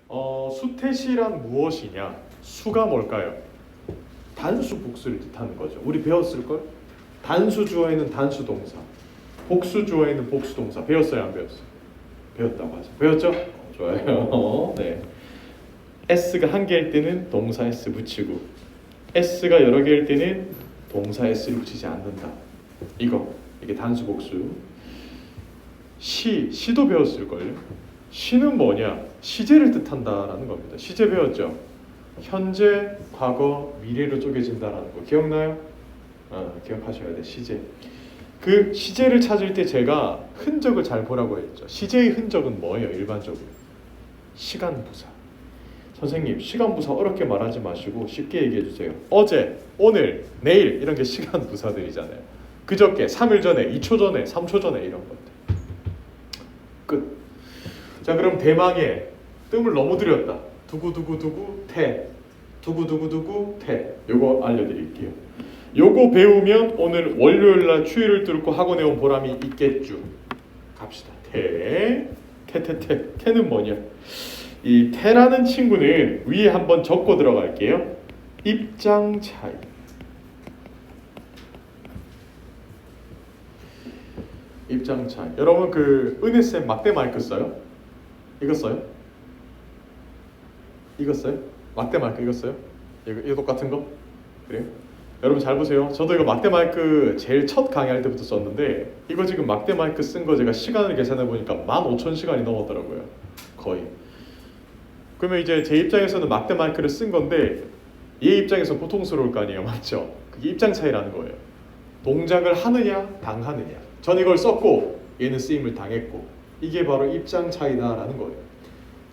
수태시란 무엇이냐? 수가 뭘까요? 단수 복수를 뜻하는 거죠. 우리 배웠을걸? 단수 주어에는 단수 동사, 복수 주어에는 복수 동사. 배웠어요, 안 배웠어요? 배웠다고 하죠. 배웠죠? 좋아요. 네. S가 한 개일 때는 동사 S 붙이고, S가 여러 개일 때는 동사 S를 붙이지 않는다. 이게 단수 복수. 시도 배웠을걸요? 시는 뭐냐? 시제를 뜻한다라는 겁니다. 시제 배웠죠? 현재, 과거, 미래로 쪼개진다라는 거 기억나요? 기억하셔야 돼. 시제. 그 시제를 찾을 때 제가 흔적을 잘 보라고 했죠. 시제의 흔적은 뭐예요? 일반적으로 시간 부사. 선생님, 시간 부사 어렵게 말하지 마시고 쉽게 얘기해 주세요. 어제, 오늘, 내일 이런 게 시간 부사들이잖아요. 그저께, 3일 전에, 2초 전에, 3초 전에 이런 것들. 끝. 자, 그럼 대망의 뜸을 너무 들였다. 두구두구두구 태. 두구두구두구 태. 요거 알려드릴게요. 요거 배우면 오늘 월요일날 추위를 뚫고 학원에 온 보람이 있겠죠. 갑시다. 태. 태는 뭐냐? 이 태라는 친구는 위에 한번 적고 들어갈게요. 입장 차이. 입장 차이. 여러분 그 은혜쌤 막대 마이크 써요? 이거 써요? 이거 써요? 막대 마이크 이거 써요? 이거 똑같은 거? 그래요? 여러분 잘 보세요. 저도 이거 막대 마이크 제일 첫 강의할 때부터 썼는데 이거 지금 막대 마이크 쓴 거 제가 시간을 계산해 보니까 15,000시간이 넘었더라고요. 거의. 그러면 이제 제 입장에서는 막대 마이크를 쓴 건데 얘 입장에서 고통스러울 거 아니에요. 맞죠? 그게 입장 차이라는 거예요. 동작을 하느냐 당하느냐. 전 이걸 썼고 얘는 쓰임을 당했고 이게 바로 입장 차이다라는 거예요.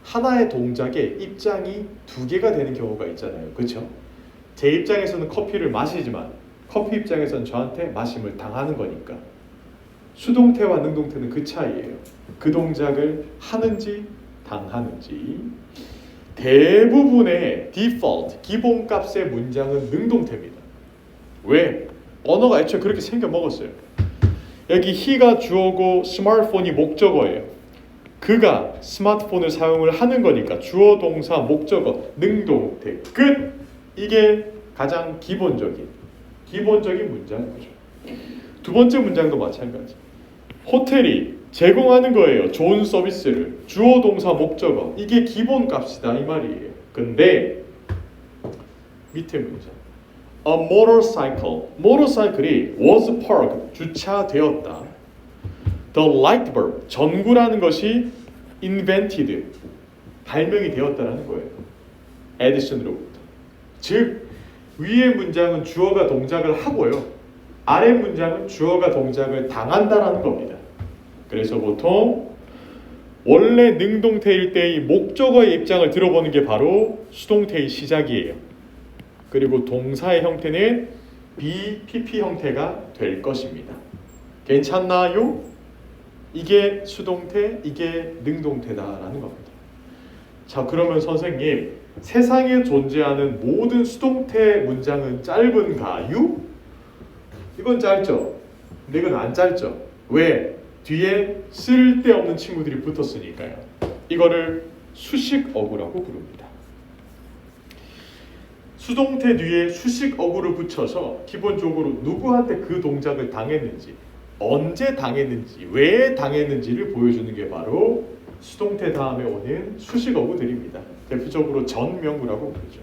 하나의 동작에 입장이 두 개가 되는 경우가 있잖아요. 그렇죠? 제 입장에서는 커피를 마시지만 커피 입장에서는 저한테 마심을 당하는 거니까 수동태와 능동태는 그 차이예요. 그 동작을 하는지 당하는지. 대부분의 디폴트, 기본값의 문장은 능동태입니다. 왜? 언어가 애초에 그렇게 생겨 먹었어요. 여기 he가 주어고 스마트폰이 목적어예요. 그가 스마트폰을 사용을 하는 거니까 주어, 동사, 목적어, 능동태, 끝! 이게 가장 기본적인 문장이죠. 두 번째 문장도 마찬가지. 호텔이 제공하는 거예요. 좋은 서비스를. 주어, 동사, 목적어. 이게 기본값이다 이 말이에요. 근데 밑에 문장. A motorcycle. 모터사이클이 was parked. 주차되었다. The light bulb. 전구라는 것이 invented. 발명이 되었다라는 거예요. 에디슨으로부터. 즉 위의 문장은 주어가 동작을 하고요. 아래 문장은 주어가 동작을 당한다라는 겁니다. 그래서 보통 원래 능동태일 때의 목적어의 입장을 들어보는 게 바로 수동태의 시작이에요. 그리고 동사의 형태는 BPP 형태가 될 것입니다. 괜찮나요? 이게 수동태, 이게 능동태다라는 겁니다. 자, 그러면 선생님, 세상에 존재하는 모든 수동태 문장은 짧은가요? 이건 짧죠. 근데 이건 안 짧죠. 왜? 뒤에 쓸데없는 친구들이 붙었으니까요. 이거를 수식어구라고 부릅니다. 수동태 뒤에 수식어구를 붙여서 기본적으로 누구한테 그 동작을 당했는지, 언제 당했는지, 왜 당했는지를 보여주는 게 바로 수동태 다음에 오는 수식어구들입니다. 대표적으로 전명구라고 부르죠.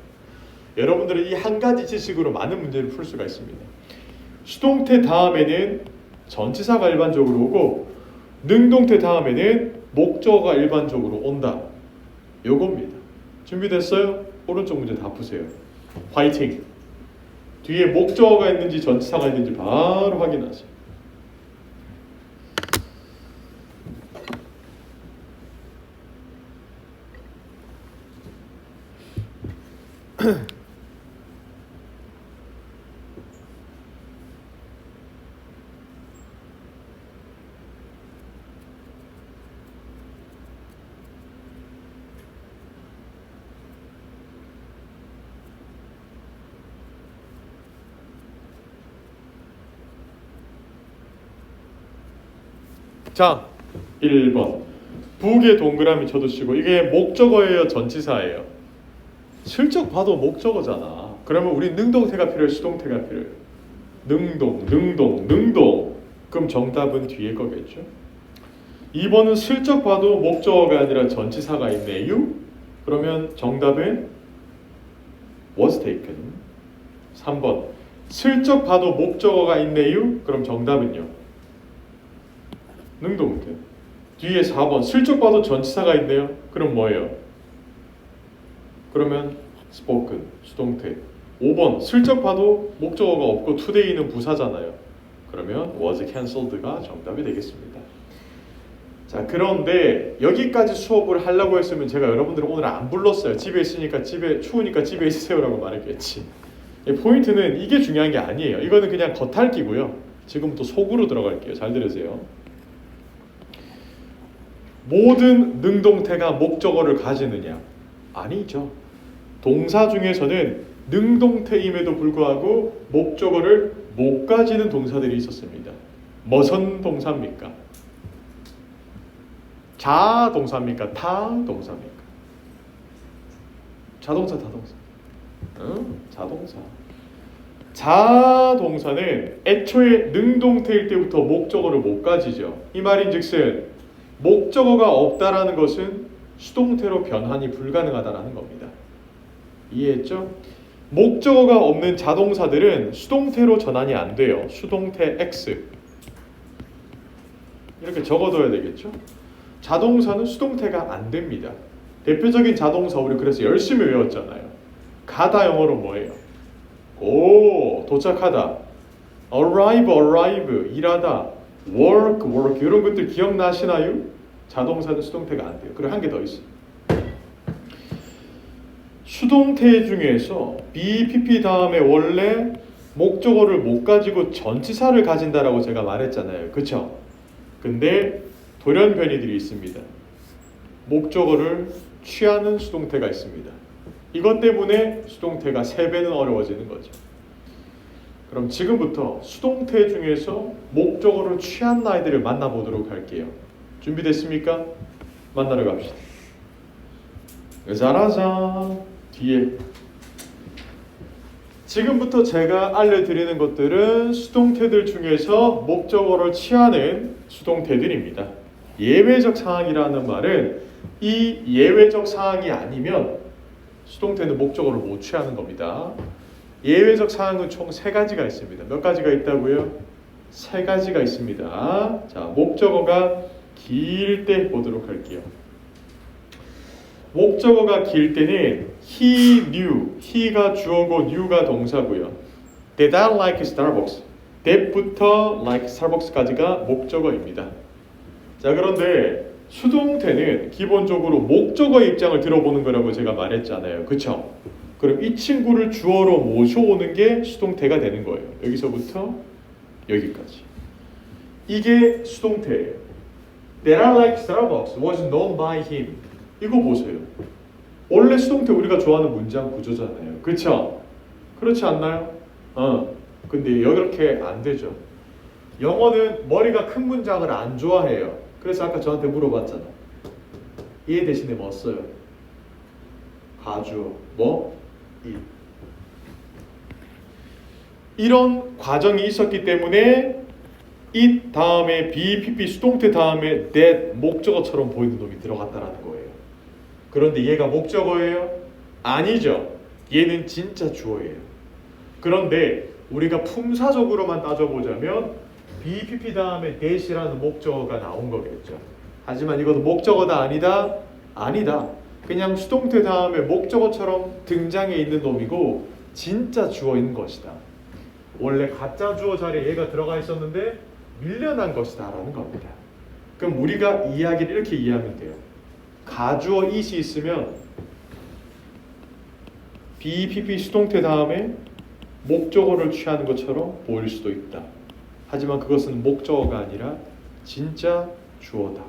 여러분들은 이 한 가지 지식으로 많은 문제를 풀 수가 있습니다. 수동태 다음에는 전치사가 일반적으로 오고 능동태 다음에는 목적어가 일반적으로 온다. 요겁니다. 준비됐어요? 오른쪽 문제 다 푸세요. 화이팅! 뒤에 목적어가 있는지 전치사가 있는지 바로 확인하세요. 자, 1번. 북에 동그라미 쳐두시고 이게 목적어예요, 전치사예요? 슬쩍 봐도 목적어잖아. 그러면 우리 능동태가 필요해, 수동태가 필요해? 능동. 그럼 정답은 뒤에 거겠죠. 2번은 슬쩍 봐도 목적어가 아니라 전치사가 있네요. 그러면 정답은 was taken. 3번 슬쩍 봐도 목적어가 있네요. 그럼 정답은요? 능동태. 뒤에 4번 슬쩍 봐도 전치사가 있네요. 그럼 뭐예요? 그러면 spoken, 수동태. 5번 슬쩍 봐도 목적어가 없고 today는 부사잖아요. 그러면 was cancelled가 정답이 되겠습니다. 자, 그런데 여기까지 수업을 하려고 했으면 제가 여러분들을 오늘 안 불렀어요. 집에 있으니까 추우니까 집에 있으세요라고 말했겠지. 포인트는 이게 중요한 게 아니에요. 이거는 그냥 겉핥기고요. 지금부터 속으로 들어갈게요. 잘 들으세요. 모든 능동태가 목적어를 가지느냐? 아니죠. 동사 중에서는 능동태임에도 불구하고 목적어를 못 가지는 동사들이 있었습니다. 무슨 동사입니까? 자동사입니까? 타동사입니까? 자동사, 타동사. 자동사. 자동사는 애초에 능동태일 때부터 목적어를 못 가지죠. 이 말인즉슨 목적어가 없다라는 것은 수동태로 변환이 불가능하다라는 겁니다. 이해했죠? 목적어가 없는 자동사들은 수동태로 전환이 안 돼요. 수동태 X 이렇게 적어둬야 되겠죠? 자동사는 수동태가 안 됩니다. 대표적인 자동사 우리 그래서 열심히 외웠잖아요. 가다 영어로 뭐예요? 오, 도착하다. arrive, 일하다. work 이런 것들 기억나시나요? 자동사는 수동태가 안 돼요. 그리고 한 개 더 있어요. 수동태 중에서 BPP 다음에 원래 목적어를 못 가지고 전치사를 가진다라고 제가 말했잖아요. 그쵸? 근데 돌연변이들이 있습니다. 목적어를 취하는 수동태가 있습니다. 이것 때문에 수동태가 3배는 어려워지는 거죠. 그럼 지금부터 수동태 중에서 목적어를 취한 아이들을 만나보도록 할게요. 준비됐습니까? 만나러 갑시다. 짜라잔 뒤에 지금부터 제가 알려드리는 것들은 수동태들 중에서 목적어를 취하는 수동태들입니다. 예외적 상황이라는 말은 이 예외적 상황이 아니면 수동태는 목적어를 못 취하는 겁니다. 예외적 상황은 총 3가지가 있습니다. 몇 가지가 있다고요? 3가지가 있습니다. 자, 목적어가 길 때 보도록 할게요. 목적어가 길 때는 he knew, he가 주어고 knew가 동사고요. Did I like Starbucks? that부터 like Starbucks까지가 목적어입니다. 자, 그런데 수동태는 기본적으로 목적어의 입장을 들어보는 거라고 제가 말했잖아요. 그쵸? 그럼 이 친구를 주어로 모셔오는 게 수동태가 되는 거예요. 여기서부터 여기까지. 이게 수동태예요. That I like Starbucks was known by him. 이거 보세요. 원래 수동태 우리가 좋아하는 문장 구조잖아요. 그쵸? 그렇지 않나요? 근데 이렇게 안 되죠. 영어는 머리가 큰 문장을 안 좋아해요. 그래서 아까 저한테 물어봤잖아. 얘 대신에 뭐 써요? 가주어. 뭐? 이런 과정이 있었기 때문에 it 다음에 BPP 수동태 다음에 that 목적어처럼 보이는 놈이 들어갔다라는 거예요. 그런데 얘가 목적어예요? 아니죠. 얘는 진짜 주어예요. 그런데 우리가 품사적으로만 따져보자면 BPP 다음에 that이라는 목적어가 나온 거겠죠. 하지만 이것도 목적어다 아니다? 아니다. 그냥 수동태 다음에 목적어처럼 등장해 있는 놈이고 진짜 주어인 것이다. 원래 가짜 주어 자리에 얘가 들어가 있었는데 밀려난 것이다 라는 겁니다. 그럼 우리가 이야기를 이렇게 이해하면 돼요. 가주어 it이 있으면 BPP 수동태 다음에 목적어를 취하는 것처럼 보일 수도 있다. 하지만 그것은 목적어가 아니라 진짜 주어다.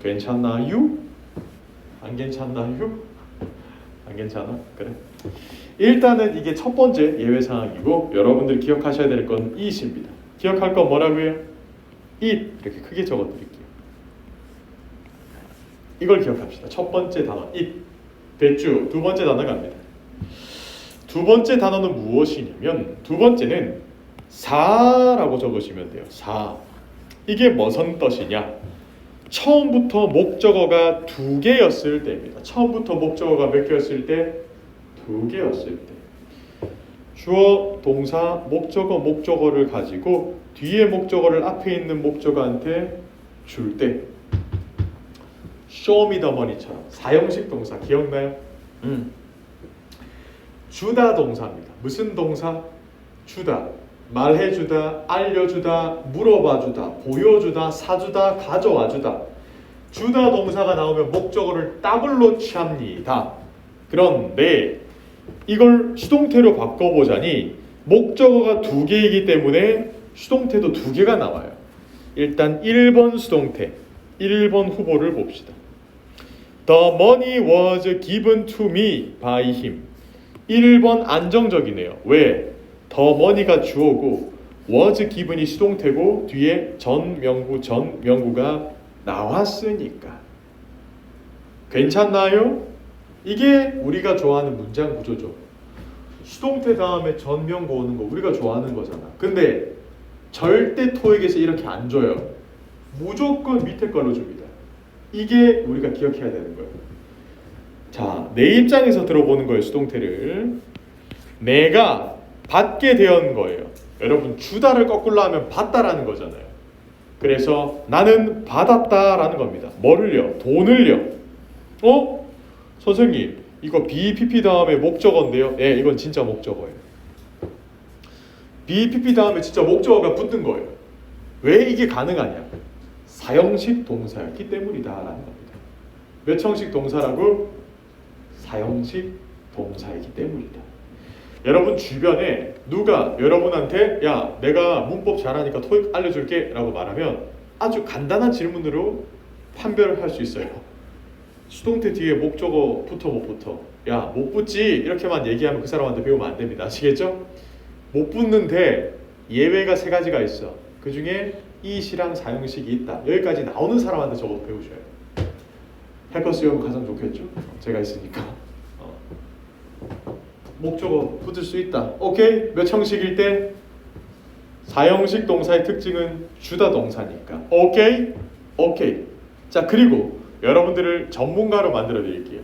괜찮나요? 안 괜찮나요? 안 괜찮아? 그래. 일단은 이게 첫 번째 예외 상황이고 여러분들이 기억하셔야 될 건 it입니다. 기억할 건 뭐라고요? it 이렇게 크게 적어드릴게요. 이걸 기억합시다. 첫 번째 단어 it. 됐죠? 두 번째 단어 갑니다. 두 번째 단어는 무엇이냐면 두 번째는 사라고 적으시면 돼요. 사. 이게 무슨 뜻이냐? 처음부터 목적어가 두 개였을 때입니다. 처음부터 목적어가 몇 개였을 때? 두 개였을 때. 주어, 동사, 목적어, 목적어를 가지고 뒤에 목적어를 앞에 있는 목적어한테 줄 때 쇼미더머니처럼 사형식 동사 기억나요? 주다 동사입니다. 무슨 동사? 주다. 말해주다, 알려주다, 물어봐주다, 보여주다, 사주다, 가져와주다. 주다 동사가 나오면 목적어를 더블로 취합니다. 그런데 이걸 수동태로 바꿔보자니 목적어가 두 개이기 때문에 수동태도 두 개가 나와요. 일단 1번 수동태, 1번 후보를 봅시다. The money was given to me by him. 1번 안정적이네요. 왜? The money가 주어고 was given이 수동태고 뒤에 전 명구가 나왔으니까. 괜찮나요? 이게 우리가 좋아하는 문장 구조죠. 수동태 다음에 전 명구 오는 거 우리가 좋아하는 거잖아. 근데 절대 토익에서 이렇게 안 줘요. 무조건 밑에 걸로 줍니다. 이게 우리가 기억해야 되는 거예요. 자, 내 입장에서 들어보는 거예요. 수동태를. 내가 받게 되었는 거예요. 여러분 주다를 거꾸로 하면 받다라는 거잖아요. 그래서 나는 받았다라는 겁니다. 뭐를요? 돈을요. 선생님 이거 BPP 다음에 목적어인데요. 네, 이건 진짜 목적어예요. BPP 다음에 진짜 목적어가 붙는 거예요. 왜 이게 가능하냐? 사형식 동사였기 때문이다라는 겁니다. 몇 형식 동사라고? 사형식 동사이기 때문이다. 여러분 주변에 누가 여러분한테 야 내가 문법 잘하니까 토익 알려줄게 라고 말하면 아주 간단한 질문으로 판별을 할 수 있어요. 수동태 뒤에 목적어 붙어 못 붙어? 야 못 붙지 이렇게만 얘기하면 그 사람한테 배우면 안 됩니다. 아시겠죠? 못 붙는데 예외가 세 가지가 있어. 그 중에 이시랑 사형식이 있다. 여기까지 나오는 사람한테 적어도 배우셔야 돼요. 해커스 영어 가장 좋겠죠? 제가 있으니까. 목적어 붙을 수 있다. 오케이? 몇 형식일 때? 사형식 동사의 특징은 주다 동사니까. 오케이? 오케이. 자, 그리고 여러분들을 전문가로 만들어 드릴게요.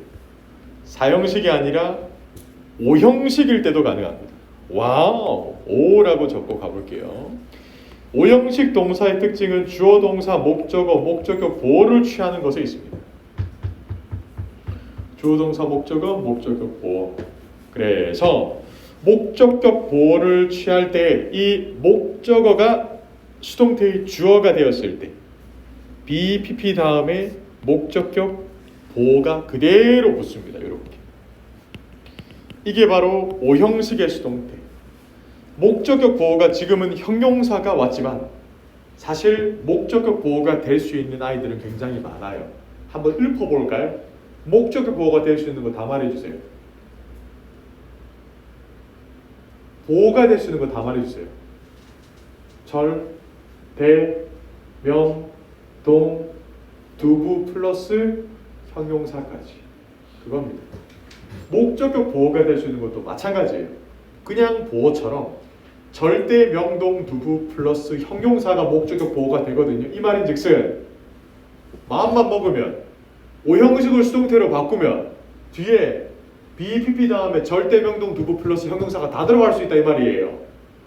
사형식이 아니라 오형식일 때도 가능합니다. 와우! 오라고 적고 가볼게요. 오형식 동사의 특징은 주어 동사, 목적어, 목적격 보어를 취하는 것에 있습니다. 주어 동사, 목적어, 목적격 보어. 그래서 목적격 보어를 취할 때 이 목적어가 수동태의 주어가 되었을 때 BPP 다음에 목적격 보어가 그대로 붙습니다. 이렇게. 이게 바로 오형식의 수동태. 목적격 보어가 지금은 형용사가 왔지만 사실 목적격 보어가 될 수 있는 아이들은 굉장히 많아요. 한번 읊어볼까요? 목적격 보어가 될 수 있는 거 다 말해주세요. 보어가 될 수 있는 거 다 말해주세요. 절, 대, 명, 동, 두부 플러스 형용사까지. 그겁니다. 목적격 보어가 될 수 있는 것도 마찬가지예요. 그냥 보어처럼 절대, 명동, 두부 플러스 형용사가 목적격 보어가 되거든요. 이 말인즉슨 마음만 먹으면 오형식을 수동태로 바꾸면 뒤에 BPP 다음에 절대, 명동, 두부 플러스 형용사가 다 들어갈 수 있다 이 말이에요.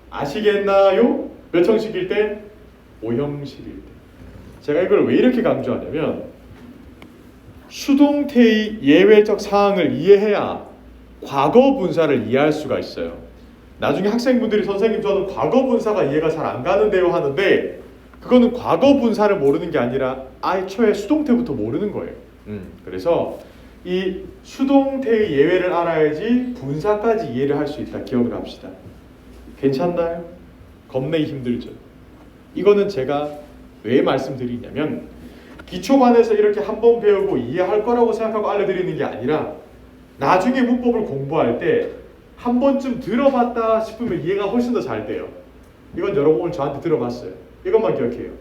아시겠나요? 몇 형식일 때? 오형식일 때. 제가 이걸 왜 이렇게 강조하냐면 수동태의 예외적 사항을 이해해야 과거 분사를 이해할 수가 있어요. 나중에 학생분들이 선생님 저는 과거 분사가 이해가 잘 안 가는데요 하는데 그거는 과거 분사를 모르는 게 아니라 애초에 수동태부터 모르는 거예요. 그래서 이 수동태의 예외를 알아야지 분사까지 이해를 할 수 있다. 기억을 합시다. 괜찮나요? 겁내 힘들죠. 이거는 제가 왜 말씀드리냐면 기초반에서 이렇게 한 번 배우고 이해할 거라고 생각하고 알려드리는 게 아니라 나중에 문법을 공부할 때 한 번쯤 들어봤다 싶으면 이해가 훨씬 더 잘 돼요. 이건 여러분 오늘 저한테 들어봤어요. 이것만 기억해요.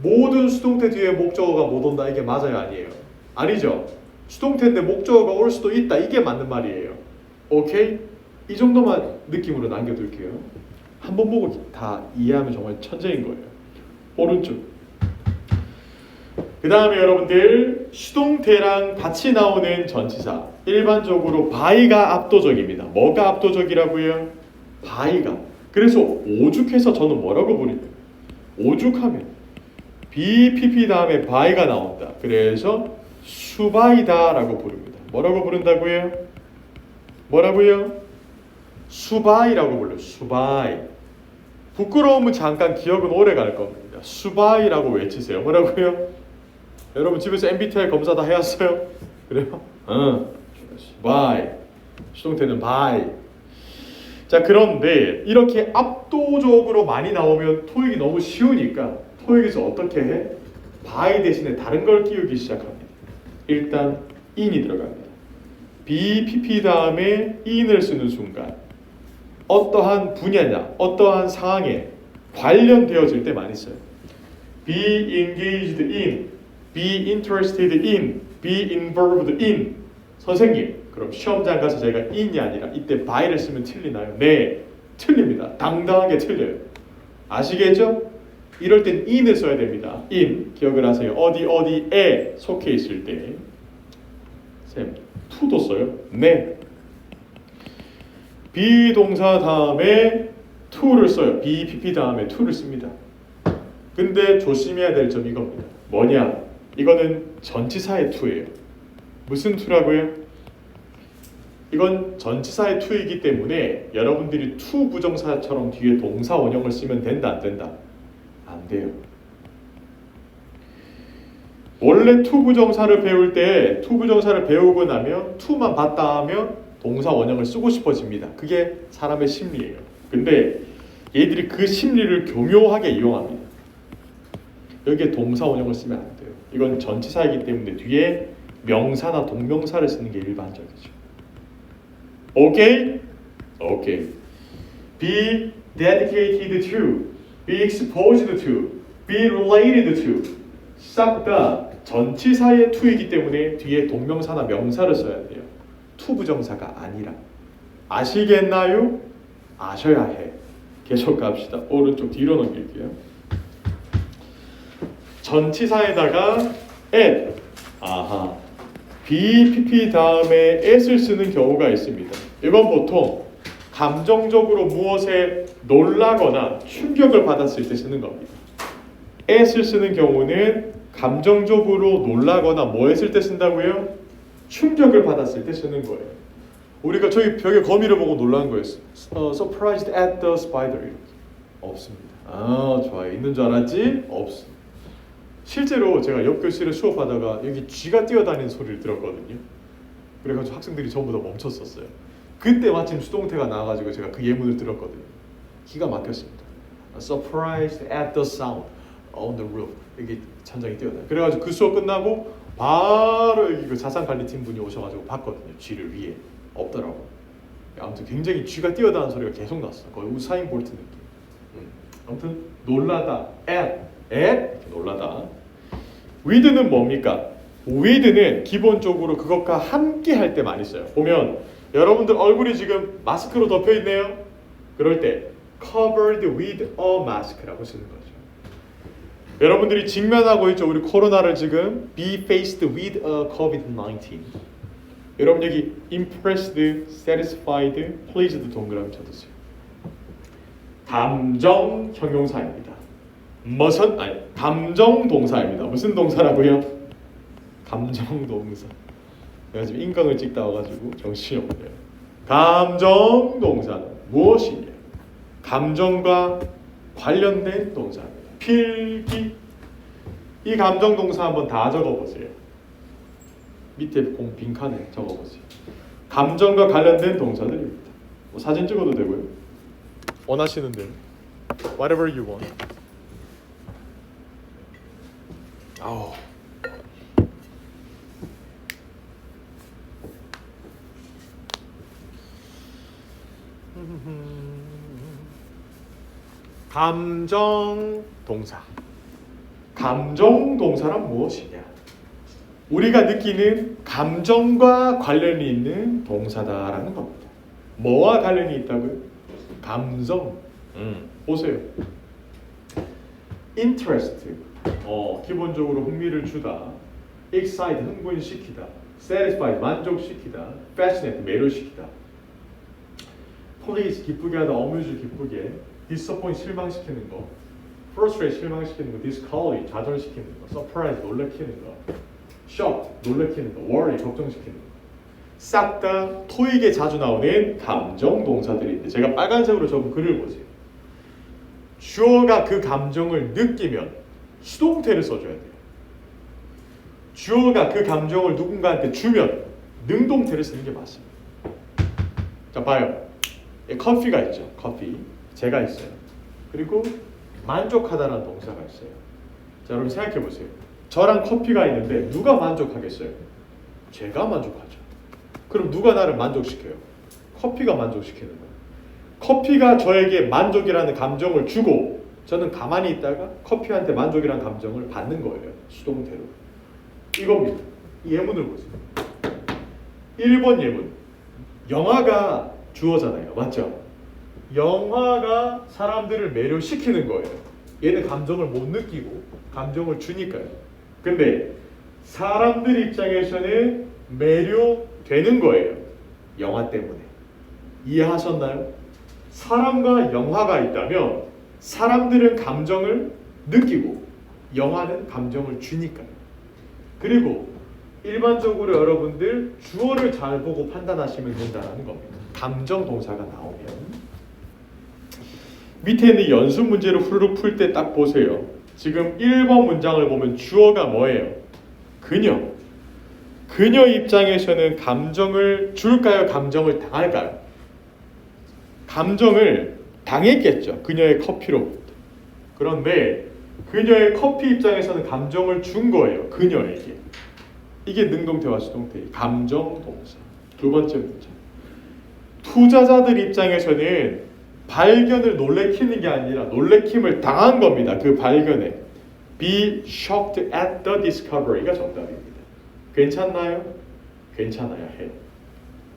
모든 수동태 뒤에 목적어가 못 온다. 이게 맞아요? 아니에요? 아니죠. 수동태인데 목적어가 올 수도 있다. 이게 맞는 말이에요. 오케이? 이 정도만 느낌으로 남겨둘게요. 한번 보고 다 이해하면 정말 천재인 거예요. 오른쪽. 그 다음에 여러분들 수동태랑 같이 나오는 전치사. 일반적으로 by가 압도적입니다. 뭐가 압도적이라고요? by가. 그래서 오죽해서 저는 뭐라고 부르냐? 오죽하면 BPP 다음에 by가 나온다. 그래서 수바이다라고 부릅니다. 뭐라고 부른다고요? 뭐라고요? 수바이라고 불러요. 수바이. 부끄러움은 잠깐, 기억은 오래 갈 겁니다. 수바이라고 외치세요. 뭐라고요? 여러분 집에서 MBTI 검사 다 해왔어요? 그래요? 수바이. 수동태는 바이. 자, 그런데 이렇게 압도적으로 많이 나오면 토익이 너무 쉬우니까 토익에서 어떻게 해? 바이 대신에 다른 걸 끼우기 시작합니다. 일단 in이 들어갑니다. BPP 다음에 in을 쓰는 순간 어떠한 분야냐, 어떠한 상황에 관련되어질 때 많이 써요. Be engaged in, be interested in, be involved in. 선생님, 그럼 시험장 가서 제가 in이 아니라 이때 by를 쓰면 틀리나요? 네, 틀립니다. 당당하게 틀려요. 아시겠죠? 이럴 땐 in을 써야 됩니다. in, 기억을 하세요. 어디에 속해 있을 때. 쌤, to도 써요? 네. 비동사 다음에 to를 써요. BPP 다음에 to를 씁니다. 근데 조심해야 될 점이 이겁니다. 뭐냐? 이거는 전치사의 to예요. 무슨 to라고요? 이건 전치사의 to이기 때문에 여러분들이 to 부정사처럼 뒤에 동사 원형을 쓰면 된다, 안 된다? 안 돼요. 원래 to 부정사를 배울 때 to 부정사를 배우고 나면 to만 봤다 하면 동사 원형을 쓰고 싶어집니다. 그게 사람의 심리예요. 근데 얘들이 그 심리를 교묘하게 이용합니다. 여기에 동사 원형을 쓰면 안 돼요. 이건 전치사이기 때문에 뒤에 명사나 동명사를 쓰는 게 일반적이죠. 오케이? 오케이. Be dedicated to, be exposed to, be related to. 싹 다 전치사의 to이기 때문에 뒤에 동명사나 명사를 써야 돼요. to 부정사가 아니라. 아시겠나요? 아셔야 해. 계속 갑시다. 오른쪽 뒤로 넘길게요. 전치사에다가 at, 아하, BPP 다음에 at을 쓰는 경우가 있습니다. 이건 보통 감정적으로 무엇에 놀라거나 충격을 받았을 때 쓰는 겁니다. at을 쓰는 경우는 감정적으로 놀라거나 뭐 했을 때 쓴다고요? 충격을 받았을 때 쓰는 거예요. 우리가 저희 벽에 거미를 보고 놀란 거예요. Surprised at the spider. 없습니다. 아, 좋아요. 있는 줄 알았지? 없습니다. 실제로 제가 옆 교실에 수업하다가 여기 쥐가 뛰어다니는 소리를 들었거든요. 그래가지고 학생들이 전부 다 멈췄었어요. 그때 마침 수동태가 나와가지고 제가 그 예문을 들었거든요. 기가 막혔습니다. Surprised at the sound on the roof. 여기 천장이 뛰어다녀요. 그래가지고 그 수업 끝나고 바로 여기 그 자산관리팀 분이 오셔가지고 봤거든요. 쥐를 위에 없더라고. 아무튼 굉장히 쥐가 뛰어다니는 소리가 계속 났어. 거의 우사인 볼트 느낌. 아무튼 놀라다. at 이렇게 놀라다. with는 뭡니까? with는 기본적으로 그것과 함께 할 때 많이 써요. 보면 여러분들 얼굴이 지금 마스크로 덮여 있네요. 그럴 때 covered with a mask라고 쓰는 거죠. 여러분들이 직면하고 있죠. 우리 코로나를 지금 be faced with a COVID-19. 여러분 여기 impressed, satisfied, pleased 동그라미 쳐주세요. 감정 형용사입니다. 무슨 감정 동사입니다. 무슨 동사라고요? 감정 동사. 내가 지금 인강을 찍다 와가지고 정신이 없네요. 감정 동사는 무엇이냐? 감정과 관련된 동사입니다. 필기. 이 감정 동사 한번 다 적어보세요. 밑에 빈칸에 적어보세요. 감정과 관련된 동사들입니다. 뭐 사진 찍어도 되고요. 원하시는 대로. Whatever you want. 아우. 감정 동사. 감정 동사란 무엇이냐? 우리가 느끼는 감정과 관련이 있는 동사다라는 겁니다. 뭐와 관련이 있다고요? 감정. 보세요. interest. 기본적으로 흥미를 주다. excite. 흥분시키다. satisfied. 만족시키다. fascinate. 매료시키다. please. 기쁘게 하다. amuse. 기쁘게. disappoint. 실망시키는 거. frustrate. 실망시키는 거. discourage. 좌절시키는 거. surprise. 놀래키는 거. shocked. 놀래키는 거. worry. 걱정시키는 거. 싹 다 토익에 자주 나오는 감정 동사들인데 제가 빨간색으로 적은 글을 보세요. 주어가 그 감정을 느끼면 수동태를 써줘야 돼요. 주어가 그 감정을 누군가한테 주면 능동태를 쓰는 게 맞습니다. 자, 봐요. 커피가 있죠. 커피. 제가 있어요. 그리고 만족하다라는 동사가 있어요. 자, 여러분 생각해 보세요. 저랑 커피가 있는데 누가 만족하겠어요? 제가 만족하죠. 그럼 누가 나를 만족시켜요? 커피가 만족시키는 거예요. 커피가 저에게 만족이라는 감정을 주고 저는 가만히 있다가 커피한테 만족이라는 감정을 받는 거예요. 수동태로. 이겁니다. 이 예문을 보세요. 1번 예문. 영화가 주어잖아요. 맞죠? 영화가 사람들을 매료시키는 거예요. 얘는 감정을 못 느끼고 감정을 주니까요. 근데 사람들 입장에서는 매료되는 거예요. 영화 때문에. 이해하셨나요? 사람과 영화가 있다면 사람들은 감정을 느끼고 영화는 감정을 주니까요. 그리고 일반적으로 여러분들 주어를 잘 보고 판단하시면 된다는 겁니다. 감정 동사가 나오면 밑에 있는 연습 문제를 후루룩 풀 때 딱 보세요. 지금 1번 문장을 보면 주어가 뭐예요? 그녀. 그녀 입장에서는 감정을 줄까요? 감정을 당할까요? 감정을 당했겠죠. 그녀의 커피로부터. 그런데 그녀의 커피 입장에서는 감정을 준 거예요. 그녀에게. 이게 능동태와 수동태. 감정 동사. 두 번째 문장. 투자자들 입장에서는 발견을 놀래키는 게 아니라 놀래킴을 당한 겁니다. 그 발견에. Be shocked at the discovery가 정답입니다. 괜찮나요? 괜찮아야 해요.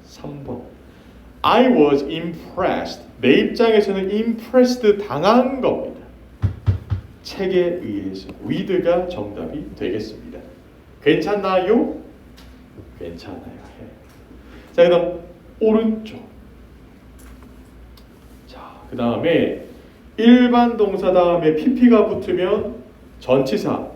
3번. I was impressed. 내 입장에서는 impressed 당한 겁니다. 책에 의해서. with가 정답이 되겠습니다. 괜찮나요? 괜찮아야 해요. 자, 그 다음 오른쪽. 자, 그 다음에 일반 동사 다음에 pp가 붙으면 전치사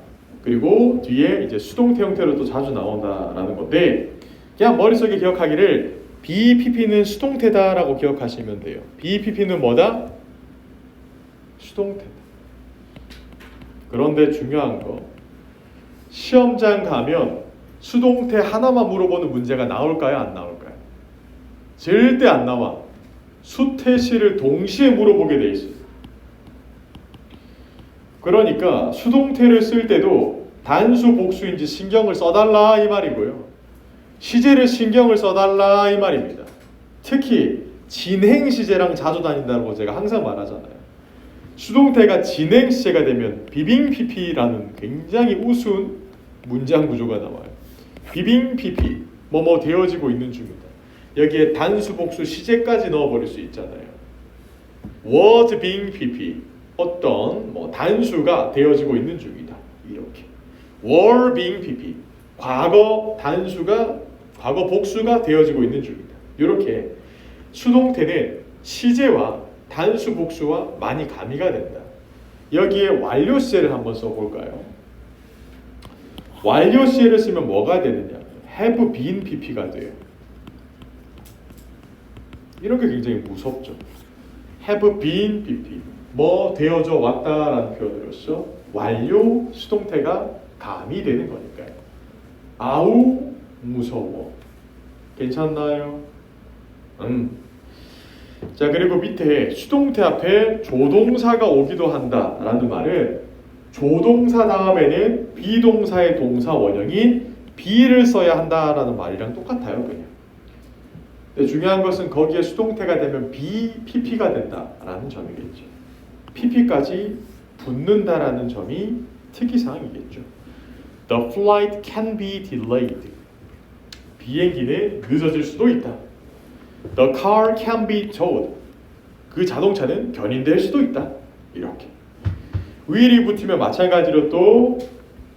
그리고 뒤에 이제 수동태 형태로 또 자주 나온다라는 건데 그냥 머릿속에 기억하기를 BPP는 수동태다라고 기억하시면 돼요. BPP는 뭐다? 수동태다. 그런데 중요한 거 시험장 가면 수동태 하나만 물어보는 문제가 나올까요? 안 나올까요? 절대 안 나와. 수태시를 동시에 물어보게 돼 있어요. 그러니까 수동태를 쓸 때도 단수 복수인지 신경을 써달라 이 말이고요. 시제를 신경을 써달라 이 말입니다. 특히 진행 시제랑 자주 다닌다고 제가 항상 말하잖아요. 수동태가 진행 시제가 되면 비빙 PP라는 굉장히 우스운 문장 구조가 나와요. 비빙 PP 뭐뭐 되어지고 있는 중이다. 여기에 단수 복수 시제까지 넣어버릴 수 있잖아요. was being PP 어떤 뭐 단수가 되어지고 있는 중이다. 이렇게 were being PP 과거 단수가 과거 복수가 되어지고 있는 중이다. 이렇게 수동태는 시제와 단수 복수와 많이 가미가 된다. 여기에 완료 시제를 한번 써볼까요? 완료 시제를 쓰면 뭐가 되느냐? have been PP가 돼요. 이런 게 굉장히 무섭죠. have been PP 뭐 되어져 왔다라는 표현으로서 완료 수동태가 가미되는 거니까요. 아우 무서워. 괜찮나요? 자, 그리고 밑에 수동태 앞에 조동사가 오기도 한다라는 말은 조동사 다음에는 비동사의 동사 원형인 be를 써야 한다라는 말이랑 똑같아요. 그냥. 근데 중요한 것은 거기에 수동태가 되면 be, pp가 된다라는 점이겠죠. pp까지 붙는다라는 점이 특이사항이겠죠. The flight can be delayed. 비행기는 늦어질 수도 있다. The car can be towed. 그 자동차는 견인될 수도 있다. 이렇게. will이 붙으면 마찬가지로 또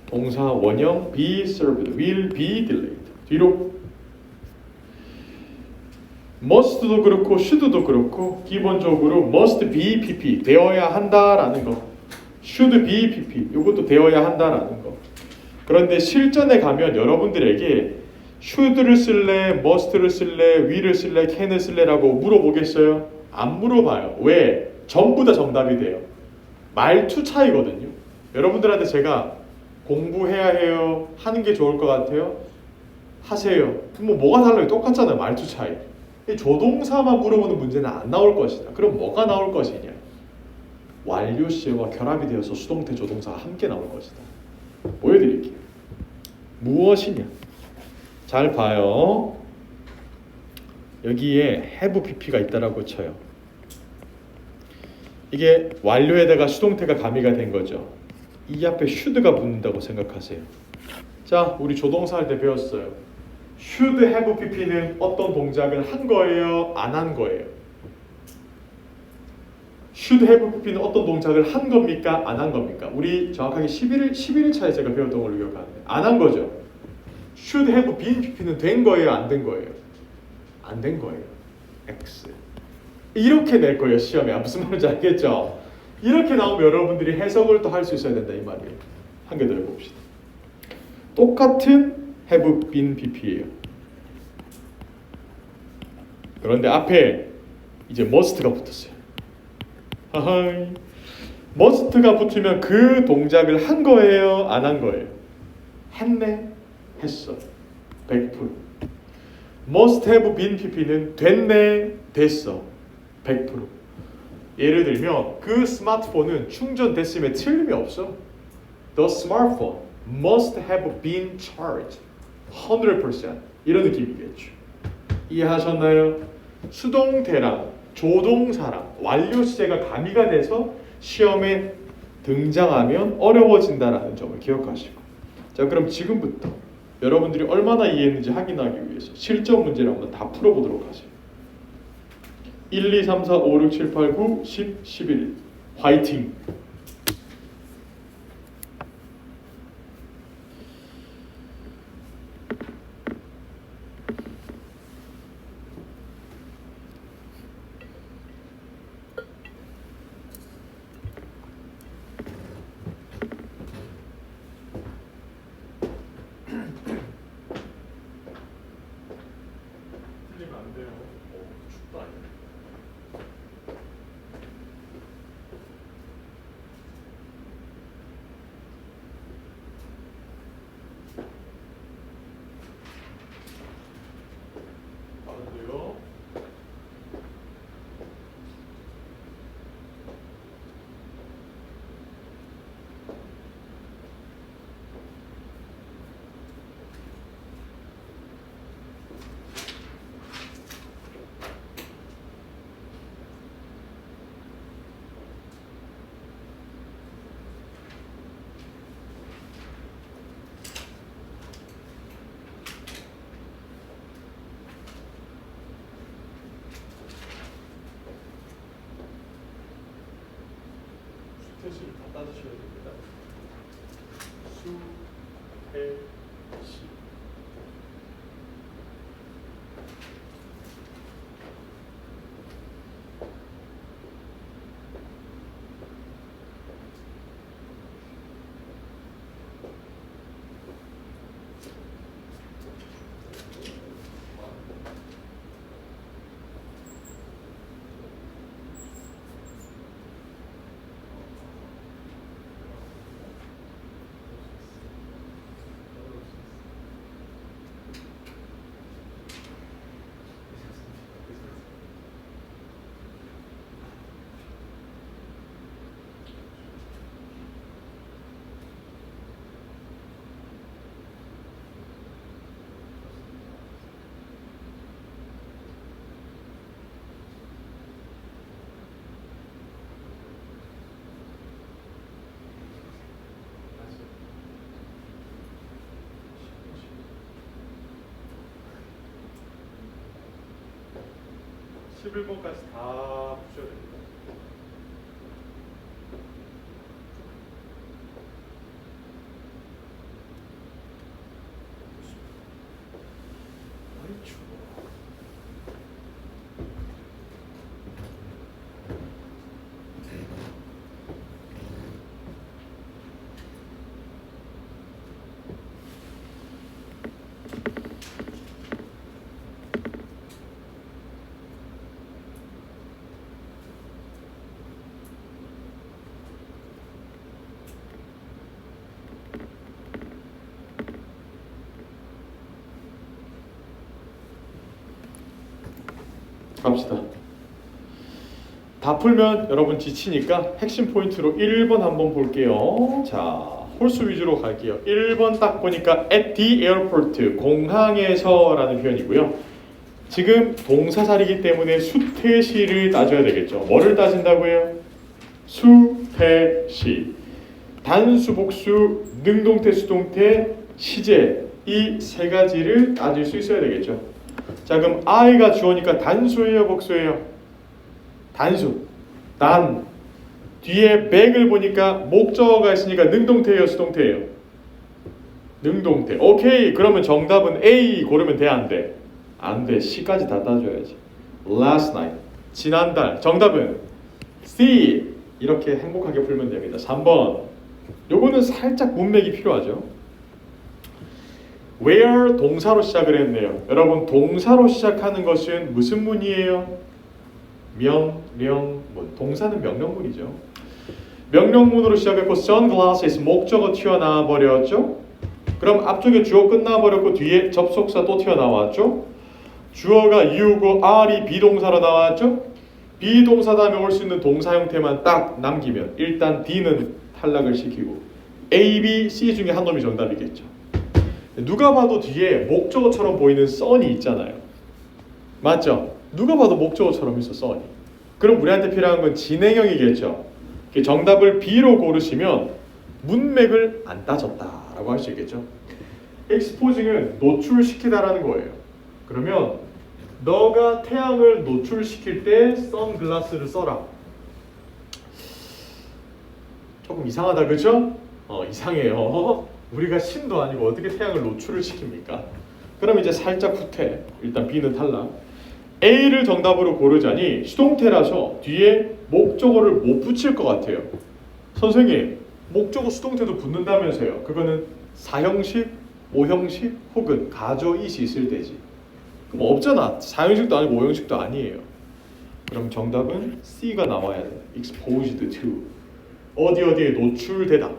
동사 원형 be served, will be delayed. 뒤로 must도 그렇고 should도 그렇고 기본적으로 must be pp 되어야 한다라는 거. should be pp 이것도 되어야 한다라는 거. 그런데 실전에 가면 여러분들에게 should를 쓸래, must를 쓸래, will을 쓸래, can을 쓸래라고 물어보겠어요? 안 물어봐요. 왜? 전부 다 정답이 돼요. 말투 차이거든요. 여러분들한테 제가 공부해야 해요, 하는 게 좋을 것 같아요? 하세요. 뭐가 달라요? 똑같잖아요. 말투 차이. 조동사만 물어보는 문제는 안 나올 것이다. 그럼 뭐가 나올 것이냐? 완료시제와 결합이 되어서 수동태 조동사가 함께 나올 것이다. 보여드릴게요. 무엇이냐? 잘 봐요. 여기에 have pp가 있다라고 쳐요. 이게 완료에다가 수동태가 가미가 된 거죠. 이 앞에 should가 붙는다고 생각하세요. 자, 우리 조동사 할 때 배웠어요. should have pp는 어떤 동작을 한 거예요? 안 한 거예요? should have pp는 어떤 동작을 한 겁니까? 안 한 겁니까? 우리 정확하게 11일차에 제가 배웠던 걸로 기억하는데 안 한 거죠. should have been pp는 된 거예요? 안 된 거예요? 안 된 거예요. X. 이렇게 낼 거예요. 시험에. 무슨 말인지 알겠죠? 이렇게 나오면 여러분들이 해석을 또 할 수 있어야 된다 이 말이에요. 한 개 더 해봅시다. 똑같은 have been pp예요. 그런데 앞에 이제 must가 붙었어요. 하하이. must가 붙으면 그 동작을 한 거예요? 안 한 거예요? 했네? 했어. 100%. must have been pp는 됐네? 됐어. 100%. 예를 들면 그 스마트폰은 충전됐음에 틀림이 없어. The smartphone must have been charged 100% 이런 느낌이겠죠. 이해하셨나요? 수동태랑 조동사랑 완료시제가 가미가 돼서 시험에 등장하면 어려워진다는 점을 기억하시고, 자 그럼 지금부터 여러분들이 얼마나 이해했는지 확인하기 위해서 실전 문제를 한번 다 풀어보도록 하세요. 1, 2, 3, 4, 5, 6, 7, 8, 9, 10, 11 화이팅! 틀리면 안 돼요. 춥다 아니야. 다른데요? 수태시를 다 따주셔야 됩니다. 수, 태, 시. 11번까지 다 푸셔야 됩니다. 갑시다. 다 풀면 여러분 지치니까 핵심 포인트로 1번 한번 볼게요. 자, 홀수 위주로 갈게요. 1번 딱 보니까 at the airport, 공항에서 라는 표현이고요. 지금 동사살이기 때문에 수태시를 따져야 되겠죠. 뭐를 따진다고요? 수태시. 단수, 복수, 능동태, 수동태, 시제, 이 세 가지를 따질 수 있어야 되겠죠. 자, 그럼 I가 주어니까 단수예요, 복수예요? 단수. 단. 뒤에 back을 보니까 목적어가 있으니까 능동태예요, 수동태예요? 능동태. 오케이. 그러면 정답은 A 고르면 돼, 안 돼? 안 돼. C까지 다 따줘야지. Last night. 지난달. 정답은 C. 이렇게 행복하게 풀면 됩니다. 3번. 요거는 살짝 문맥이 필요하죠. where 동사로 시작을 했네요. 여러분, 동사로 시작하는 것은 무슨 문이에요? 명령문. 동사는 명령문이죠. 명령문으로 시작했고 sunglasses 목적어 튀어나와 버렸죠. 그럼 앞쪽에 주어 끝나 버렸고 뒤에 접속사 또 튀어나왔죠. 주어가 you고 are이 비동사로 나왔죠. 비동사 다음에 올 수 있는 동사 형태만 딱 남기면 일단 D는 탈락을 시키고 A, B, C 중에 한 놈이 정답이겠죠. 누가 봐도 뒤에 목적어처럼 보이는 sun이 있잖아요. 맞죠? 누가 봐도 목적어처럼 있어, sun이. 그럼 우리한테 필요한 건 진행형이겠죠. 정답을 B로 고르시면 문맥을 안 따졌다라고 할 수 있겠죠. expose는 노출시키다라는 거예요. 그러면 너가 태양을 노출시킬 때 선글라스를 써라. 조금 이상하다, 그죠? 이상해요. 우리가 신도 아니고 어떻게 태양을 노출을 시킵니까? 그럼 이제 살짝 후퇴. 일단 B는 탈락. A를 정답으로 고르자니 수동태라서 뒤에 목적어를 못 붙일 것 같아요. 선생님, 목적어 수동태도 붙는다면서요. 그거는 4형식, 5형식 혹은 가조 이시 있을 때지. 그럼 없잖아. 4형식도 아니고 5형식도 아니에요. 그럼 정답은 C가 나와야 돼. exposed to. 어디에 노출되다.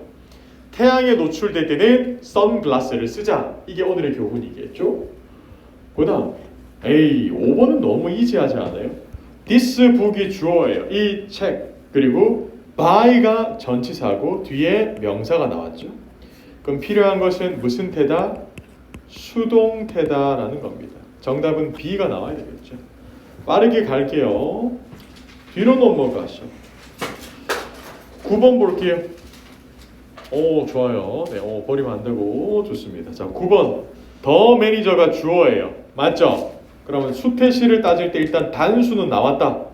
태양에 노출될 때는 선글라스를 쓰자. 이게 오늘의 교훈이겠죠. 그 다음 A, 5번은 너무 이지하지 않아요? This book이 주어예요. 이 책. 그리고 by가 전치사고 뒤에 명사가 나왔죠. 그럼 필요한 것은 무슨 태다? 수동태다라는 겁니다. 정답은 B가 나와야 되겠죠. 빠르게 갈게요. 뒤로 넘어가시죠. 9번 볼게요. 오, 좋아요. 네, 버리면 안 되고 좋습니다. 자, 9번. 더 매니저가 주어예요. 맞죠? 그러면 수태시를 따질 때 일단 단수는 나왔다.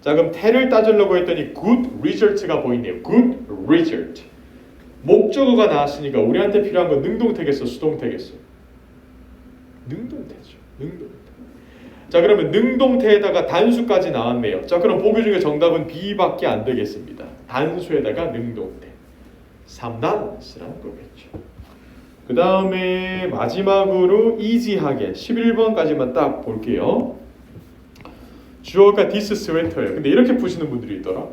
자, 그럼 태를 따지려고 했더니 good result가 보이네요. good result. 목적어가 나왔으니까 우리한테 필요한 건 능동태겠어, 수동태겠어? 능동태죠. 능동태. 자, 그러면 능동태에다가 단수까지 나왔네요. 자, 그럼 보기 중에 정답은 B밖에 안 되겠습니다. 단수에다가 능동태. 3단스라는 거겠죠. 그 다음에 마지막으로 이지하게 11번까지만 딱 볼게요. 주어가 this sweater예요. 근데 이렇게 푸시는 분들이 있더라.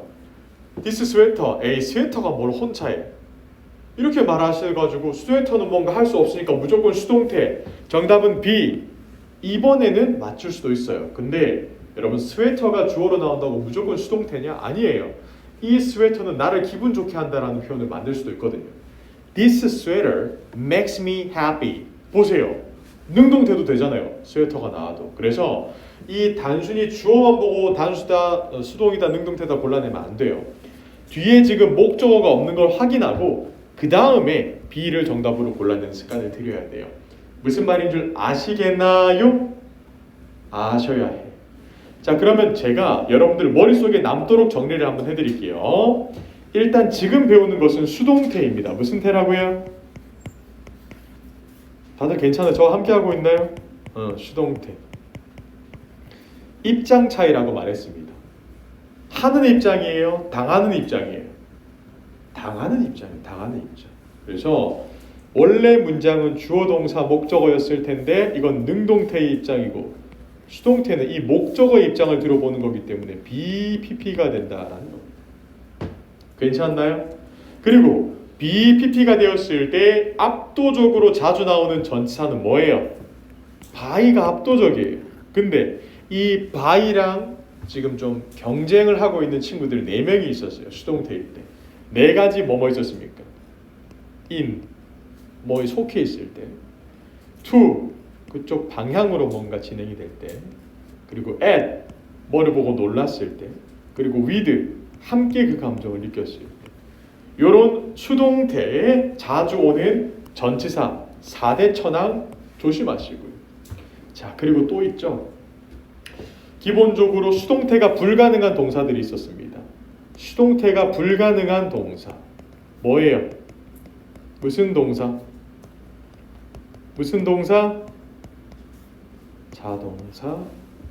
this sweater, 에이 스웨터가 뭘 혼자해. 이렇게 말하셔가지고 스웨터는 뭔가 할 수 없으니까 무조건 수동태. 정답은 B. 이번에는 맞출 수도 있어요. 근데 여러분 스웨터가 주어로 나온다고 무조건 수동태냐? 아니에요. 이 스웨터는 나를 기분 좋게 한다라는 표현을 만들 수도 있거든요. This sweater makes me happy. 보세요. 능동태도 되잖아요. 스웨터가 나와도. 그래서 이 단순히 주어만 보고 단수다, 수동이다, 능동태다 골라내면 안 돼요. 뒤에 지금 목적어가 없는 걸 확인하고 그 다음에 B를 정답으로 골라내는 습관을 들여야 돼요. 무슨 말인 줄 아시겠나요? 아셔야 해. 자, 그러면 제가 여러분들 머릿속에 남도록 정리를 한번 해드릴게요. 일단 지금 배우는 것은 수동태입니다. 무슨 태라고요? 다들 괜찮아요? 저와 함께 하고 있나요? 수동태. 입장 차이라고 말했습니다. 하는 입장이에요? 당하는 입장이에요? 당하는 입장이에요. 당하는 입장. 그래서 원래 문장은 주어 동사 목적어였을 텐데 이건 능동태의 입장이고 수동태는 이 목적어의 입장을 들어보는 거기 때문에 BPP가 된다라는 겁니다. 괜찮나요? 그리고 BPP가 되었을 때 압도적으로 자주 나오는 전치사는 뭐예요? by가 압도적이에요. 근데 이 by랑 지금 좀 경쟁을 하고 있는 친구들 4명이 있었어요. 수동태일 때. 4가지 뭐뭐 있었습니까? in, 뭐에 속해 있을 때. to, 그쪽 방향으로 뭔가 진행이 될 때. 그리고 at, 뭐를 보고 놀랐을 때. 그리고 with, 함께 그 감정을 느꼈을 때. 요런 수동태에 자주 오는 전치사 4대 천왕 조심하시고요. 자, 그리고 또 있죠. 기본적으로 수동태가 불가능한 동사들이 있었습니다. 수동태가 불가능한 동사 뭐예요? 무슨 동사? 무슨 동사? 자동사.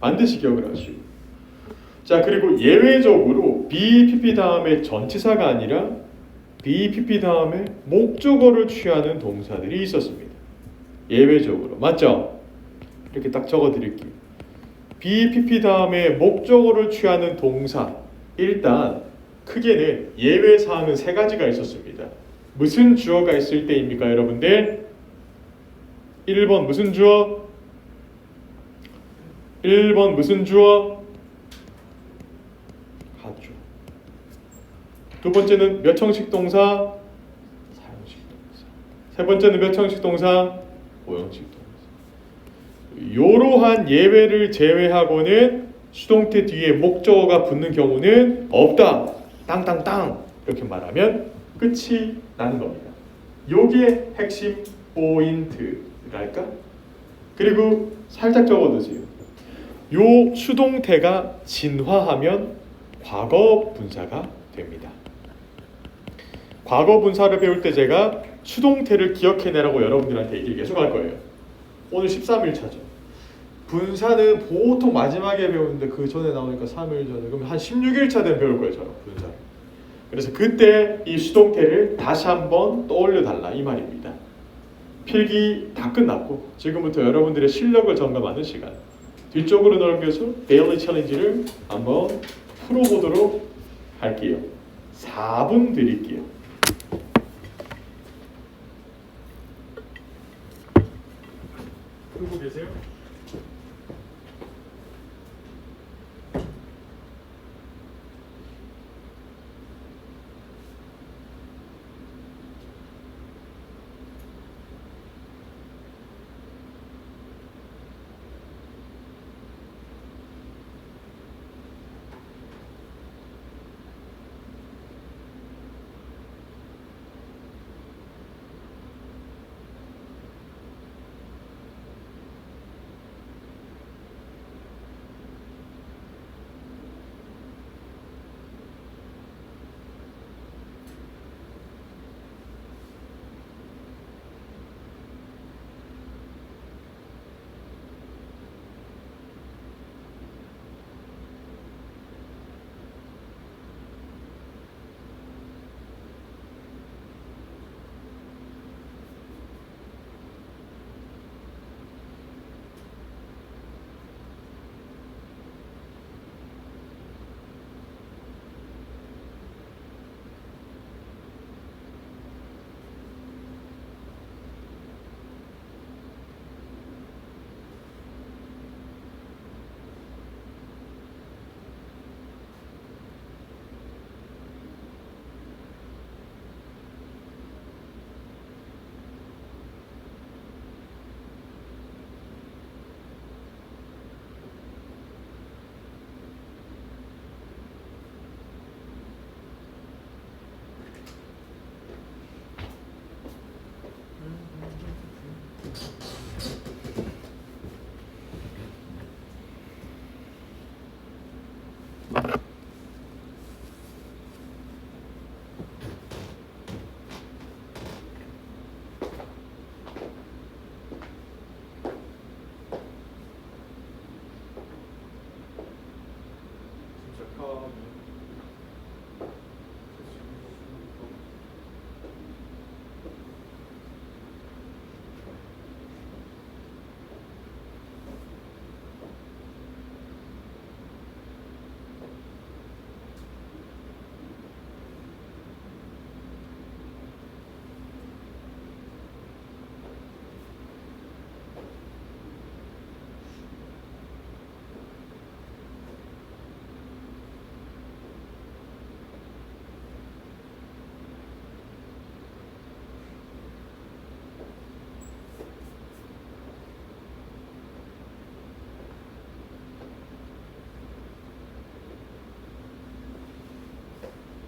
반드시 기억을 하시고. 자, 그리고 예외적으로 BPP 다음에 전치사가 아니라 BPP 다음에 목적어를 취하는 동사들이 있었습니다. 예외적으로. 맞죠? 이렇게 딱 적어 드릴게요. BPP 다음에 목적어를 취하는 동사. 일단 크게는 예외사항은 3가지가 있었습니다. 무슨 주어가 있을 때입니까, 여러분들? 1번 무슨 주어? 1번 무슨 주어? 가주. 두 번째는 몇 형식 동사? 사형식 동사. 세 번째는 몇 형식 동사? 5형식 동사. 이러한 예외를 제외하고는 수동태 뒤에 목적어가 붙는 경우는 없다. 땅땅땅 이렇게 말하면 끝이 나는 겁니다. 요게 핵심 포인트랄까? 그리고 살짝 적어두세요. 요 수동태가 진화하면 과거 분사가 됩니다. 과거 분사를 배울 때 제가 수동태를 기억해내라고 여러분들한테 얘기를 계속 할 거예요. 오늘 13일차죠. 분사는 보통 마지막에 배우는데 그 전에 나오니까 3일 전에, 그럼 한 16일차 되면 배울 거예요, 저는 분사. 그래서 그때 이 수동태를 다시 한번 떠올려 달라 이 말입니다. 필기 다 끝났고 지금부터 여러분들의 실력을 점검하는 시간. 뒤쪽으로 넘겨서 데일리 챌린지를 한번 풀어보도록 할게요. 4분 드릴게요. 풀고 계세요?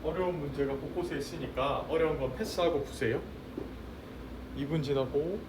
어려운 문제가 곳곳에 있으니까 어려운 건 패스하고 푸세요. 2분 지나고.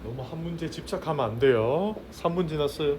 너무 한 문제에 집착하면 안 돼요. 3분 지났어요.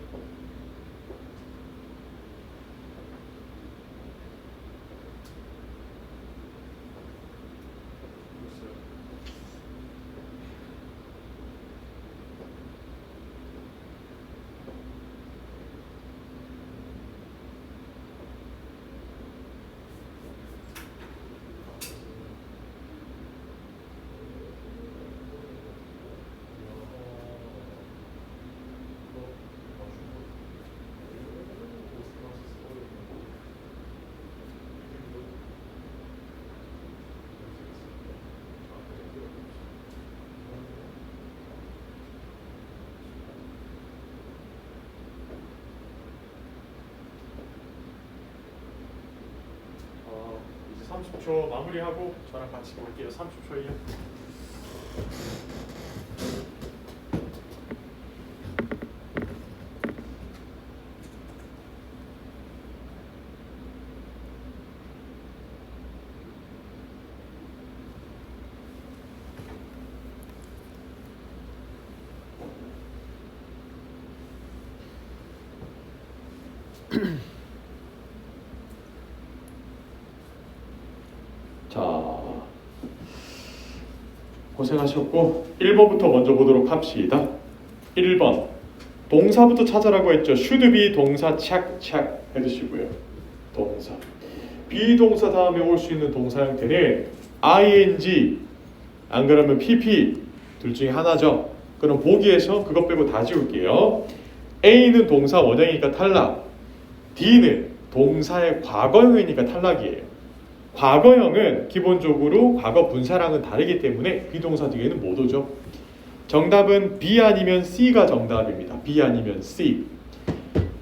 이제 30초 마무리하고 저랑 같이 볼게요. 30초예요. 자, 고생하셨고 1번부터 먼저 보도록 합시다. 1번 동사부터 찾아라고 했죠. should be 동사 check 해주시고요. 동사 비동사 다음에 올 수 있는 동사 형태는 ing 안 그러면 pp 둘 중에 하나죠. 그럼 보기에서 그것 빼고 다 지울게요. A는 동사 원형이니까 탈락, D는 동사의 과거형이니까 탈락이에요. 과거형은 기본적으로 과거 분사랑은 다르기 때문에 비동사 뒤에는 못 오죠. 정답은 B 아니면 C가 정답입니다. B 아니면 C.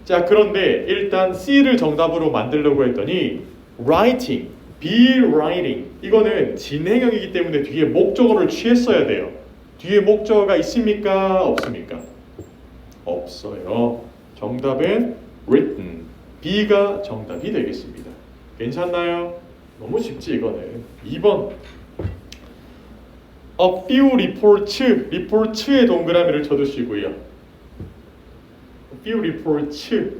자, 그런데 일단 C를 정답으로 만들려고 했더니 writing, be writing 이거는 진행형이기 때문에 뒤에 목적어를 취했어야 돼요. 뒤에 목적어가 있습니까? 없습니까? 없어요. 정답은 written, B가 정답이 되겠습니다. 괜찮나요? 너무 쉽지 이거는. 2번 A few reports의 동그라미를 쳐두시고요. A few reports.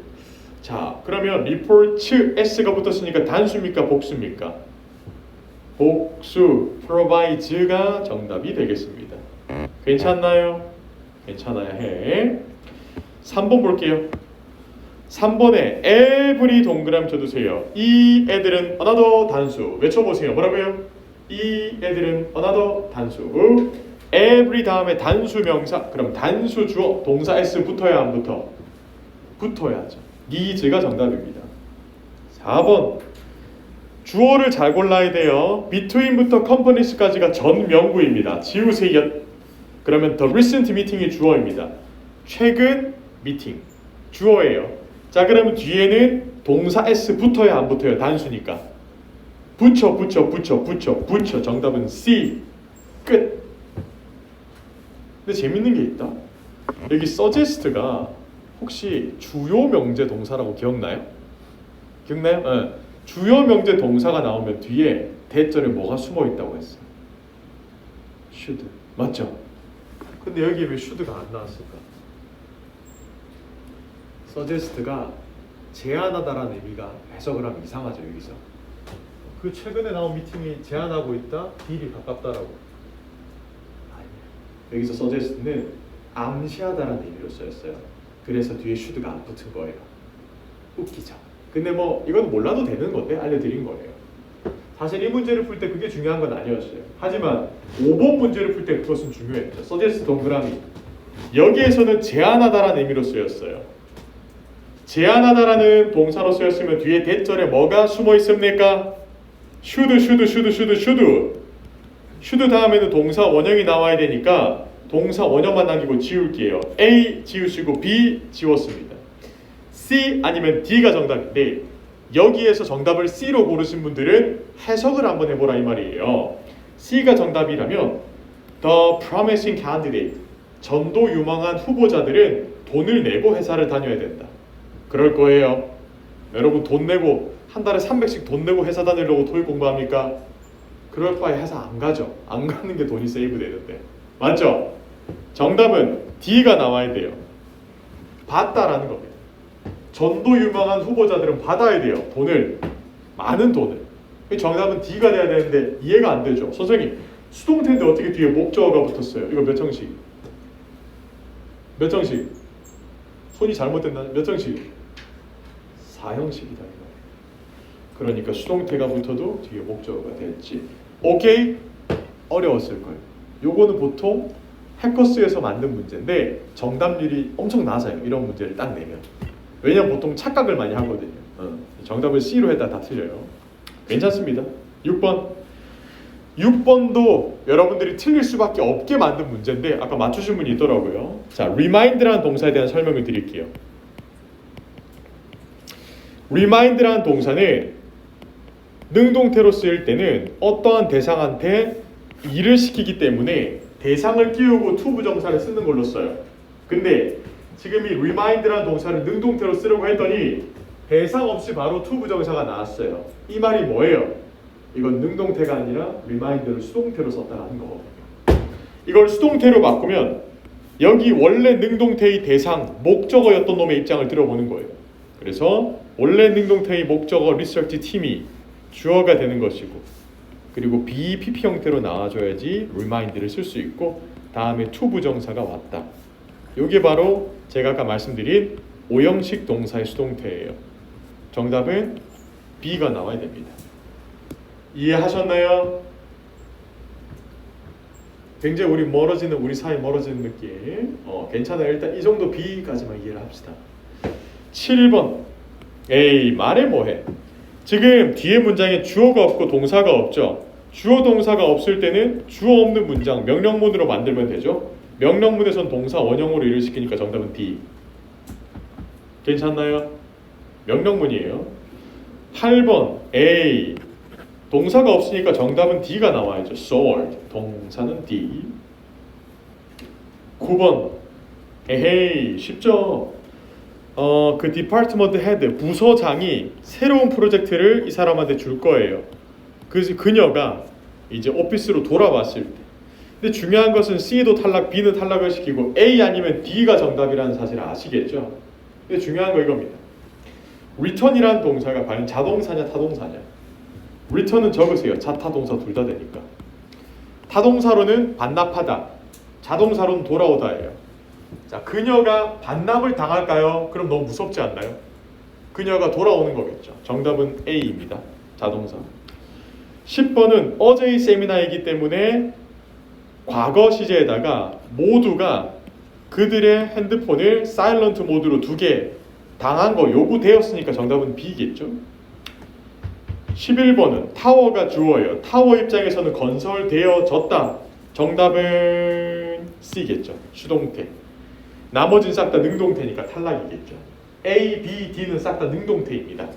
자, 그러면 reports s가 붙었으니까 단수입니까? 복수입니까? 복수. provides가 정답이 되겠습니다. 괜찮나요? 괜찮아야 해. 3번 볼게요. 3번에 every 동그라미 쳐두세요. 이 애들은 another 단수. 외쳐보세요. 뭐라고요? 이 애들은 another 단수. every 다음에 단수 명사. 그럼 단수 주어 동사 s 붙어야 안 붙어? 붙어야죠. needs가 정답입니다. 4번 주어를 잘 골라야 돼요. between부터 companies까지가 전 명구입니다. 지우세요. 그러면 the recent meeting이 주어입니다. 최근 미팅 주어예요. 자, 그러면 뒤에는 동사 s 붙어야 안 붙어요? 단수니까 붙여. 정답은 C. 끝. 근데 재밌는 게 있다. 여기 suggest가 혹시 주요 명제 동사라고 기억나요? 네. 주요 명제 동사가 나오면 뒤에 대절에 뭐가 숨어 있다고 했어요? should. 맞죠? 근데 여기 왜 should가 안 나왔을까? suggest가 제안하다라는 의미가 해석을 하면 이상하죠. 여기서 그 최근에 나온 미팅이 제안하고 있다, 딜이 가깝다라고. 아니에요. 여기서 suggest는 암시하다라는 의미로 쓰였어요. 그래서 뒤에 should가 안 붙은 거예요. 웃기죠. 근데 뭐 이건 몰라도 되는 건데 알려드린 거예요. 사실 이 문제를 풀 때 그게 중요한 건 아니었어요. 하지만 5번 문제를 풀 때 그것은 중요했죠. suggest 동그라미. 여기에서는 제안하다라는 의미로 쓰였어요. 제안하다라는 동사로 쓰였으면 뒤에 대절에 뭐가 숨어 있습니까? should 다음에는 동사 원형이 나와야 되니까 동사 원형만 남기고 지울게요. A 지우시고 B 지웠습니다. C 아니면 D가 정답인데 여기에서 정답을 C로 고르신 분들은 해석을 한번 해보라 이 말이에요. C가 정답이라면 The promising candidate, 전도 유망한 후보자들은 돈을 내고 회사를 다녀야 된다. 그럴 거예요. 여러분 돈 내고 한 달에 300씩 돈 내고 회사 다니려고 토익 공부합니까? 그럴 바에 회사 안 가죠. 안 가는 게 돈이 세이브 되는데. 맞죠? 정답은 D가 나와야 돼요. 받다라는 겁니다. 전도 유망한 후보자들은 받아야 돼요. 돈을. 많은 돈을. 정답은 D가 돼야 되는데 이해가 안 되죠. 선생님 수동태인데 어떻게 뒤에 목적어가 붙었어요? 이거 몇 형식? 몇 형식? 손이 잘못됐나? 몇 형식? 4형식이다. 그러니까 수동태가 붙어도 뒤에 목적어가 됐지. 오케이? 어려웠을 거예요. 요거는 보통 해커스에서 만든 문제인데 정답률이 엄청 낮아요. 이런 문제를 딱 내면. 왜냐면 보통 착각을 많이 하거든요. 정답을 C로 했다 다 틀려요. 괜찮습니다. 6번도 여러분들이 틀릴 수밖에 없게 만든 문제인데 아까 맞추신 분이 있더라고요. 자, remind라는 동사에 대한 설명을 드릴게요. remind라는 동사는 능동태로 쓰일 때는 어떠한 대상한테 일을 시키기 때문에 대상을 띄우고 to 부정사를 쓰는 걸로 써요. 근데 지금 이 remind라는 동사를 능동태로 쓰려고 했더니 대상 없이 바로 to 부정사가 나왔어요. 이 말이 뭐예요? 이건 능동태가 아니라 remind를 수동태로 썼다는 거. 이걸 수동태로 바꾸면 여기 원래 능동태의 대상, 목적어였던 놈의 입장을 들어보는 거예요. 그래서 원래 능동태의 목적어 리서치 팀이 주어가 되는 것이고, 그리고 BPP 형태로 나와줘야지 remind를 쓸 수 있고, 다음에 to 부정사가 왔다. 이게 바로 제가 아까 말씀드린 5형식 동사의 수동태예요. 정답은 B가 나와야 됩니다. 이해하셨나요? 굉장히 우리 사이 멀어지는 느낌. 괜찮아요. 일단 이 정도 B까지만 이해를 합시다. 7번. 에이, 말해 뭐해. 지금 뒤에 문장에 주어가 없고 동사가 없죠. 주어 동사가 없을 때는 주어 없는 문장 명령문으로 만들면 되죠. 명령문에선 동사 원형으로 일을 시키니까 정답은 D. 괜찮나요? 명령문이에요. 8번. A. 동사가 없으니까 정답은 D가 나와야죠. sword. 동사는 D. 9번. 에헤이, 쉽죠? 그 디파트먼트 헤드, 부서장이 새로운 프로젝트를 이 사람한테 줄 거예요. 그녀가 이제 오피스로 돌아왔을 때. 근데 중요한 것은 C도 탈락, B는 탈락을 시키고 A 아니면 D가 정답이라는 사실을 아시겠죠? 근데 중요한 거 이겁니다. return이라는 동사가 과연 자동사냐 타동사냐? return은 적으세요. 자타동사 둘 다 되니까. 타동사로는 반납하다, 자동사로는 돌아오다예요. 자, 그녀가 반납을 당할까요? 그럼 너무 무섭지 않나요? 그녀가 돌아오는 거겠죠. 정답은 A입니다. 자동사. 10번은 어제의 세미나이기 때문에 과거 시제에다가 모두가 그들의 핸드폰을 사일런트 모드로 두게 당한 거 요구되었으니까 정답은 B겠죠. 11번은 타워가 주어예요. 타워 입장에서는 건설되어졌다. 정답은 C겠죠. 수동태. 나머지는 싹 다 능동태니까 탈락이겠죠. A, B, D는 싹 다 능동태입니다.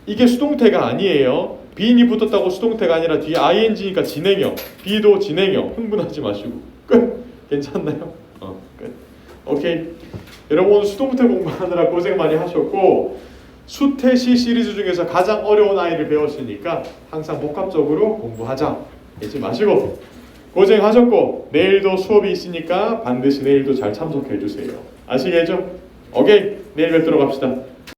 이게 수동태가 아니에요. be인이 붙었다고 수동태가 아니라 뒤에 ing니까 진행형. B도 진행형. 흥분하지 마시고 끝. 괜찮나요? 끝. 오케이. 여러분 수동태 공부하느라 고생 많이 하셨고 수태시 시리즈 중에서 가장 어려운 아이를 배웠으니까 항상 복합적으로 공부하자. 잊지 마시고 고생하셨고 내일도 수업이 있으니까 반드시 내일도 잘 참석해 주세요. 아시겠죠? 오케이. 내일 뵙도록 합시다.